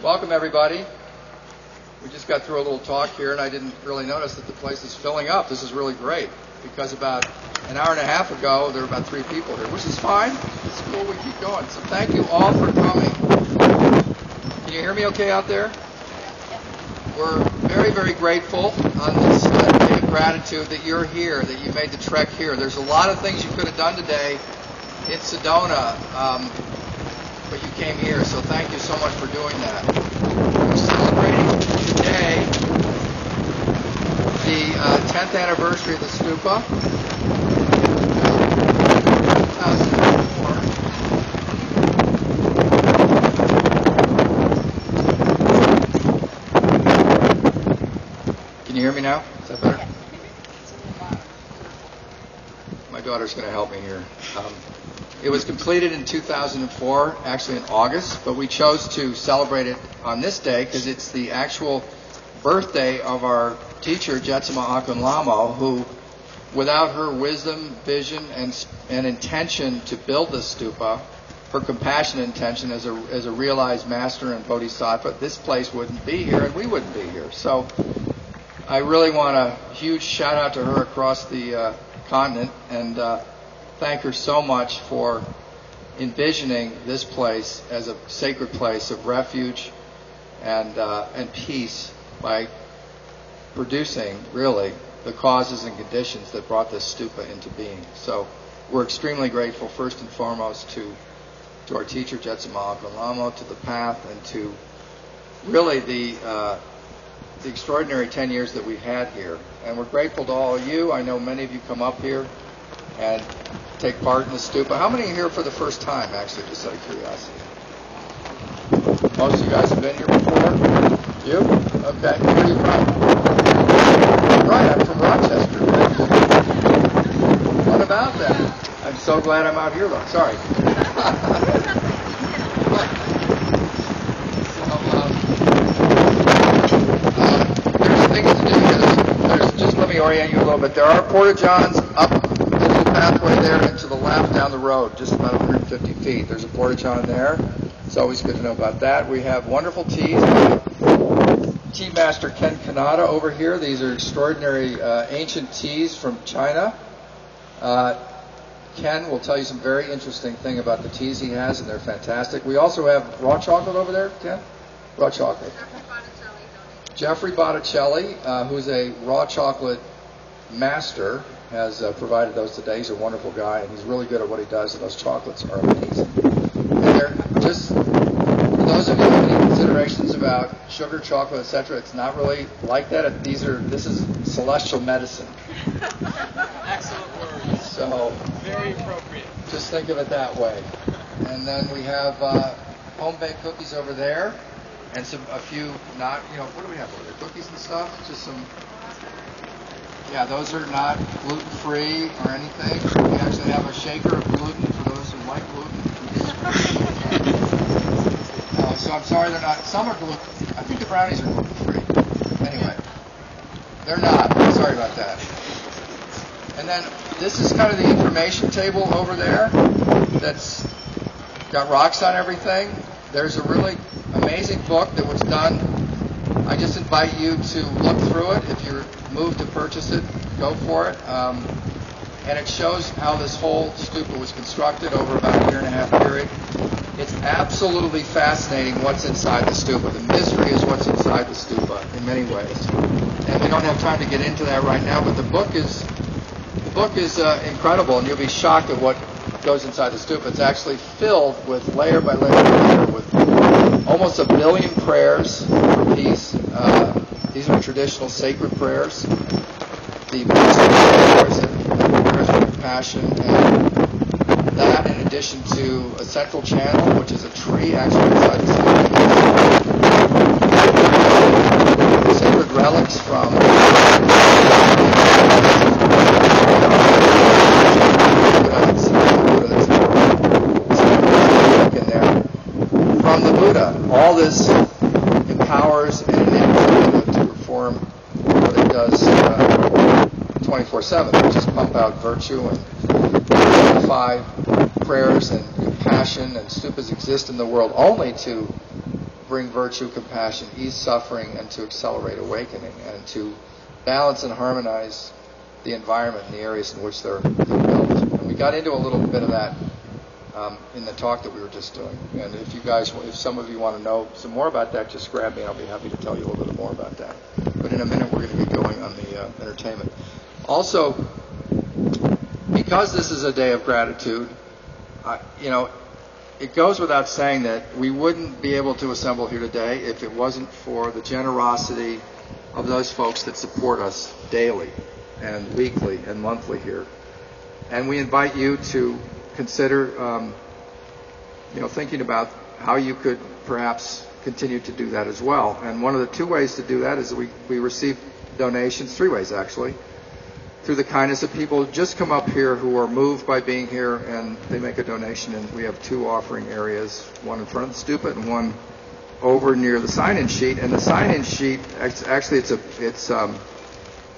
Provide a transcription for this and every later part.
Welcome, everybody. We just got through a little talk here, and I didn't really notice that the place is filling up. This is really great, because about an hour and a half ago, there were about 3 people here, which is fine. It's cool. We keep going. So thank you all for coming. Can you hear me okay out there? We're very, very grateful on this day of gratitude that you're here, that you made the trek here. There's a lot of things you could have done today in Sedona, but you came here, so thank you so much for doing that. We're celebrating today the 10th anniversary of the Stupa. 2004. Can you hear me now? Is that better? My daughter's going to help me here. It was completed in 2004, actually in August, but we chose to celebrate it on this day because it's the actual birthday of our teacher, Jetsima Akunlamo, who, without her wisdom, vision, and intention to build this stupa, her compassionate intention as a realized master and bodhisattva, this place wouldn't be here and we wouldn't be here. So I really want a huge shout out to her across the continent and thank her so much for envisioning this place as a sacred place of refuge and peace by producing, really, the causes and conditions that brought this stupa into being. So we're extremely grateful, first and foremost, to our teacher, Jetsima Akunlamo, to the path, and to really the extraordinary 10 years that we've had here. And we're grateful to all of you. I know many of you come up here and take part in the stupa. How many are here for the first time, actually, just out of curiosity? Most of you guys have been here before? You? Okay. Where are you from? Right, I'm from Rochester. What about that? I'm so glad I'm out here, though. Sorry. There's things to do here. Just let me orient you a little bit. There are porta-johns up pathway there and to the left down the road, just about 150 feet. There's a porta-john there. It's always good to know about that. We have wonderful teas. Tea Master Ken Kanata over here. These are extraordinary ancient teas from China. Ken will tell you some very interesting thing about the teas he has, and they're fantastic. We also have raw chocolate over there, Ken? Raw chocolate. Jeffrey Botticelli, who's a raw chocolate master, has provided those today. He's a wonderful guy, and he's really good at what he does, and those chocolates are amazing. And they're just, for those of you who have any considerations about sugar, chocolate, etc., it's not really like that. This is celestial medicine. Excellent words. So, very appropriate. Just think of it that way. And then we have home-baked cookies over there, and a few not, what do we have over there? Cookies and stuff? Just some. Yeah, those are not gluten-free or anything. We actually have a shaker of gluten for those who like gluten. So I'm sorry they're not. Some are gluten. I think the brownies are gluten-free. Anyway, they're not. Sorry about that. And then this is kind of the information table over there that's got rocks on everything. There's a really amazing book that was done. I just invite you to look through it. If you're moved to purchase it, go for it. And it shows how this whole stupa was constructed over about a 1.5 year period. It's absolutely fascinating what's inside the stupa. The mystery is what's inside the stupa in many ways. And we don't have time to get into that right now, but the book is incredible, and you'll be shocked at what goes inside the stupa. It's actually filled with layer by layer by layer with almost 1 billion prayers for peace. These are traditional sacred prayers. The prayers of compassion, and that in addition to a central channel, which is a tree actually inside the stupa. Sacred relics from the Buddha. All this empowers and enables Buddha to perform what it does 24/7, which is pump out virtue and amplify prayers and compassion, and stupas exist in the world only to bring virtue, compassion, ease suffering, and to accelerate awakening, and to balance and harmonize the environment in the areas in which they're built. And we got into a little bit of that in the talk that we were just doing. And if some of you want to know some more about that, just grab me and I'll be happy to tell you a little bit more about that. But in a minute, we're going to get going on the entertainment. Also, because this is a day of gratitude, it goes without saying that we wouldn't be able to assemble here today if it wasn't for the generosity of those folks that support us daily and weekly and monthly here. And we invite you to consider, thinking about how you could perhaps continue to do that as well. And one of the two ways to do that is that we receive donations, three ways actually, through the kindness of people who just come up here who are moved by being here, and they make a donation. And we have two offering areas, one in front of the stupa and one over near the sign-in sheet. And the sign-in sheet, actually, it's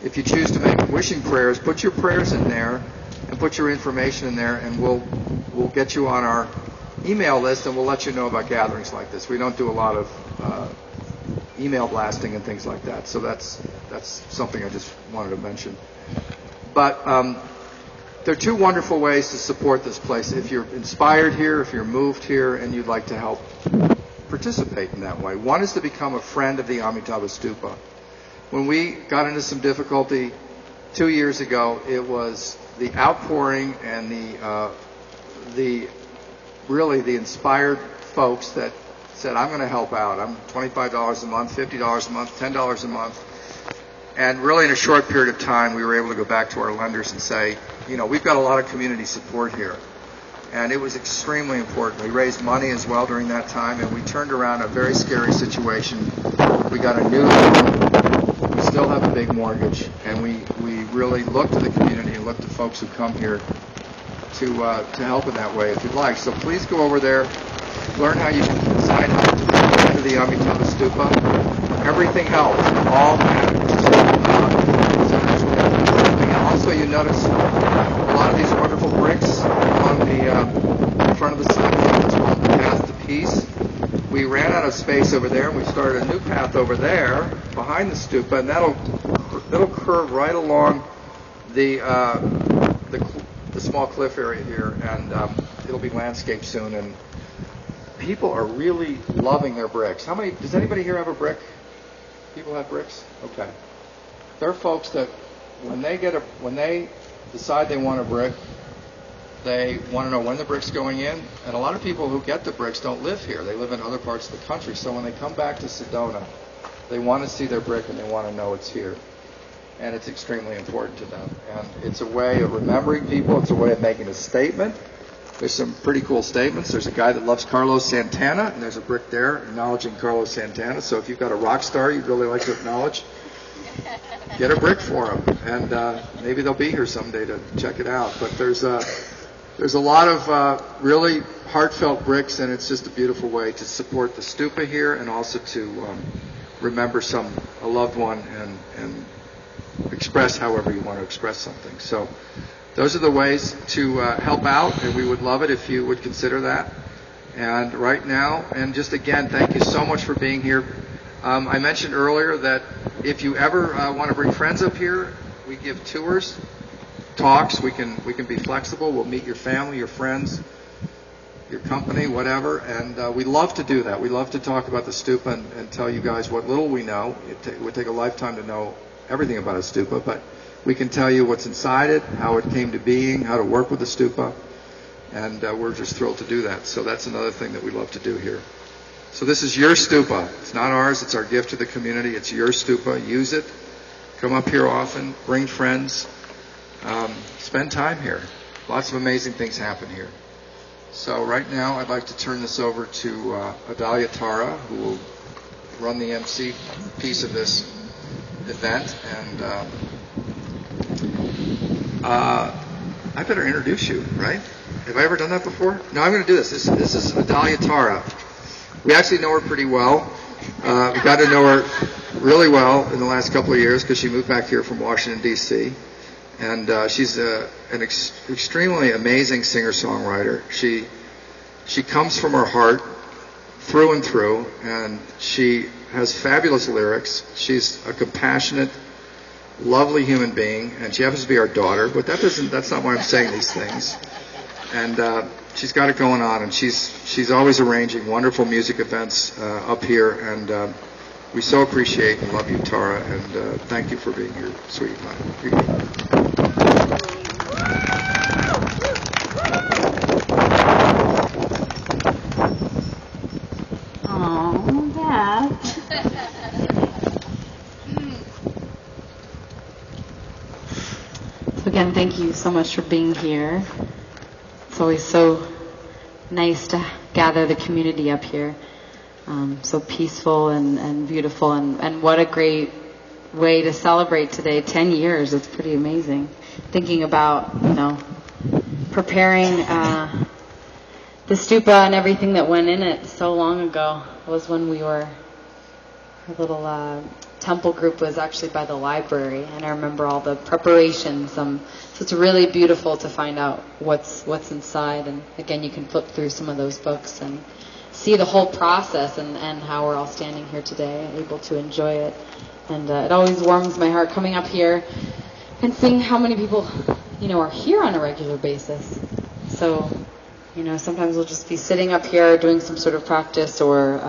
if you choose to make wishing prayers, put your prayers in there and put your information in there, and we'll get you on our email list, and we'll let you know about gatherings like this. We don't do a lot of email blasting and things like that, so that's something I just wanted to mention. But there are two wonderful ways to support this place. If you're inspired here, if you're moved here, and you'd like to help participate in that way. One is to become a friend of the Amitabha Stupa. When we got into some difficulty 2 years ago, it was the outpouring and the inspired folks that said, I'm going to help out. I'm $25 a month, $50 a month, $10 a month. And really in a short period of time, we were able to go back to our lenders and say, we've got a lot of community support here. And it was extremely important. We raised money as well during that time, and we turned around a very scary situation. We got a new loan. We still have a big mortgage, and we really look to the community and look to folks who come here to help in that way if you'd like. So please go over there, learn how you can sign up to be a friend of the Amitabha Stupa. Everything helps. All matters. And also, you notice a lot of these wonderful bricks on the front of the sign. It's called the Path to Peace. We ran out of space over there, and we started a new path over there behind the stupa, and that'll curve right along the small cliff area here, and it'll be landscaped soon. And people are really loving their bricks. Does anybody here have a brick? People have bricks? Okay. There are folks that when they decide they want a brick, they want to know when the brick's going in. And a lot of people who get the bricks don't live here. They live in other parts of the country. So when they come back to Sedona, they want to see their brick and they want to know it's here. And it's extremely important to them. And it's a way of remembering people. It's a way of making a statement. There's some pretty cool statements. There's a guy that loves Carlos Santana, and there's a brick there acknowledging Carlos Santana. So if you've got a rock star you'd really like to acknowledge, get a brick for him. And maybe they'll be here someday to check it out. But there's a lot of really heartfelt bricks, and it's just a beautiful way to support the stupa here and also to remember a loved one and express however you want to express something. So those are the ways to help out, and we would love it if you would consider that. And right now, and just again, thank you so much for being here. I mentioned earlier that if you ever want to bring friends up here, we give tours, talks. We can be flexible. We'll meet your family, your friends, your company, whatever. And we love to do that. We love to talk about the stupa and tell you guys what little we know. It would take a lifetime to know everything about a stupa, but we can tell you what's inside it, how it came to being, how to work with the stupa, and we're just thrilled to do that. So that's another thing that we love to do here. So this is your stupa. It's not ours. It's our gift to the community. It's your stupa. Use it. Come up here often. Bring friends. Spend time here. Lots of amazing things happen here. So right now I'd like to turn this over to Adalia Tara, who will run the MC piece of this event. And I better introduce you, right? Have I ever done that before? No, I'm going to do this. This is Adalia Tara. We actually know her pretty well. We got to know her really well in the last couple of years because she moved back here from Washington, D.C. And she's an extremely amazing singer-songwriter. She comes from her heart through and through, and she has fabulous lyrics. She's a compassionate, lovely human being, and she happens to be our daughter, but that's not why I'm saying these things. And she's got it going on, and she's always arranging wonderful music events up here, and we so appreciate and love you, Tara, and thank you for being here, sweetie pie. Here you go. Oh, Dad. So again, thank you so much for being here. It's always so nice to gather the community up here. So peaceful and beautiful, and what a great way to celebrate today. 10 years, it's pretty amazing. Thinking about, preparing the stupa and everything that went in it so long ago was when our little temple group was actually by the library, and I remember all the preparations. So it's really beautiful to find out what's inside, and again, you can flip through some of those books and see the whole process and how we're all standing here today, able to enjoy it. And it always warms my heart coming up here and seeing how many people, are here on a regular basis. So, sometimes we'll just be sitting up here doing some sort of practice or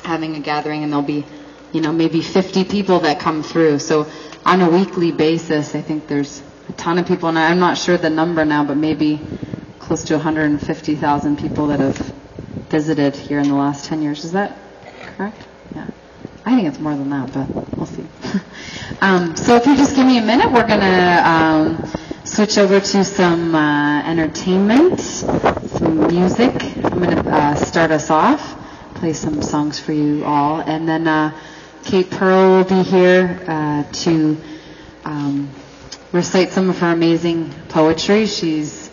having a gathering, and there'll be, maybe 50 people that come through. So on a weekly basis, I think there's a ton of people, and I'm not sure the number now, but maybe close to 150,000 people that have visited here in the last 10 years. Is that correct? Yeah. I think it's more than that, but we'll see. So if you just give me a minute, we're going to switch over to some entertainment, some music. I'm going to start us off, play some songs for you all, and then Kate Pearl will be here to recite some of her amazing poetry. She's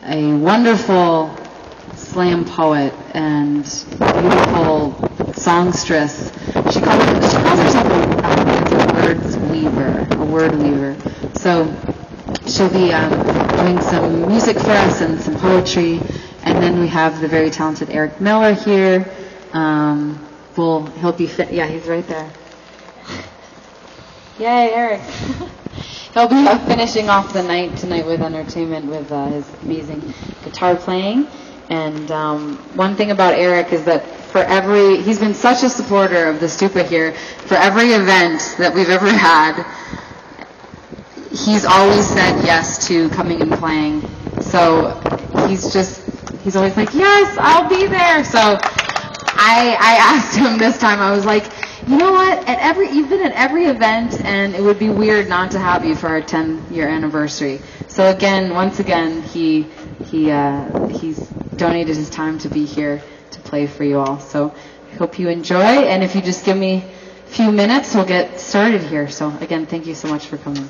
a wonderful slam poet and beautiful songstress. She calls herself a word weaver. So she'll be doing some music for us and some poetry, and then we have the very talented Eric Miller here. He'll be he's right there. Yay, Eric! He'll be finishing off the night tonight with entertainment with his amazing guitar playing. And one thing about Eric is that he's been such a supporter of the Stupa here. For every event that we've ever had, he's always said yes to coming and playing. So he's always like, yes, I'll be there. So I asked him this time, I was like, you know what, you've been at every event, and it would be weird not to have you for our 10-year anniversary. So once again, he's donated his time to be here to play for you all. So I hope you enjoy, and if you just give me a few minutes, we'll get started here. So again, thank you so much for coming.